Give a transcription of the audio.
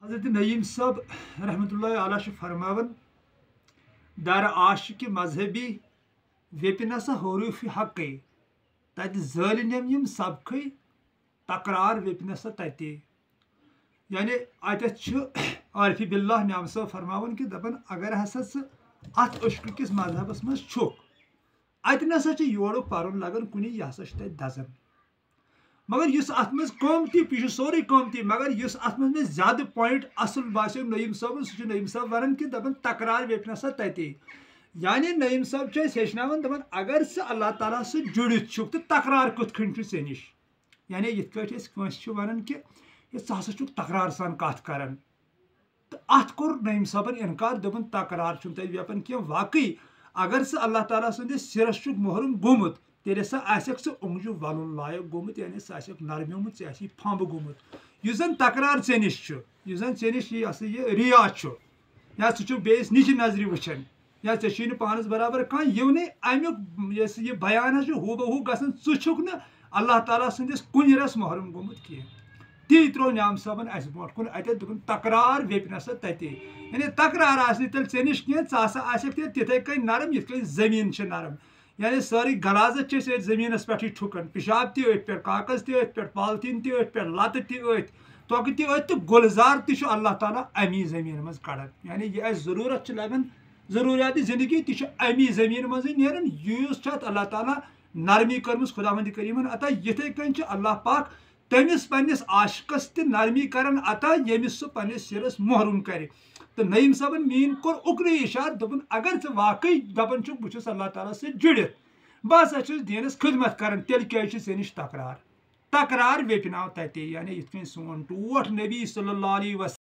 हज़रत नईम साहब रहमतुल्लाहि अलैह फरमावन दर आशिक मजहबी वेपिनसा हरूफ हक़ तत ज़ालिम यम सबक तकरार वेपिनसा तते यानी आरिफ बिल्लाह न्याम साहब फरमावन कि दपन अगर हसा अत अश्क किस मजहबस मज अत नसा योर पर्न लगन कुन यह हसा दजन मगर इस अत मज कमती यह सोरे कमती मगर इस अत मज मे ज्यादा पॉइंट असल बासो नईम साहब सह नईम साहब वन कि दपन तकरार वेपनसा तते यानी नईम साहब हेचनावन दपन अगर अल्लाह ताला जुड़ित तो तकरार कुत से निश यानी ये वन कि सा तकरार सान कत कर तो अत कोर नईम साहबन इनकार दोपन तकरार वेपन कह वाकई अगर अल्लाह ताला सदिस सिरस मोहरम गोमुत तेरे सा ओंगजु वलुन लायक गोमुत यानी सह नरम्योमुत सह फंब गोमुत यह जन तकरार ऐ निश चे निश यह रिया या सह बेस निज नजर वुचान या ऐ पानस बराबर कह ये अमुक यह बयान हू बहू गसन षुक न अल्लाह ताला सदिस कुन रस मोहरम गोमुत कह ती त्रो न्याम साहबन अस ब्रोट कुन दोपन तकरार वेपनसा तते यानी तकरार तेल ऐ निश कह तिथे कन नरम ये जमीन नरम यानी सारी गलाजत जमीनस पे ठुकन पिशाब तथ पे कागज तथ पे पॉलिथीन तथ पे लत तथ तोक तथ तो गुलजार तह अल्लाह ताला अमी जमीन मज कड़न यानी यह जरूरत लगन जरूरियात जिंदगी तह अमी जमीन मज नेरन यूज अल्लाह ताला नरमी कर्म खुदावंद करीमन अता यथे कन अल्लाह पाक तमिस पन्निस आशिकस त नरमी करन अता यमिस सह पन्निस सिरस मोहरुम करे तो नईम साहबन मीन कोर उकन इशार दोपन अगर चे वाकई दपन बहुत अल्लाह ताला से जुड़ित बह हसा दीनस खिदमत कर तेल क्या से निश तकरार वेपनाव तते यानी इत सोन टोट नबी सल्लल्लाहु अलैहि वसल्लम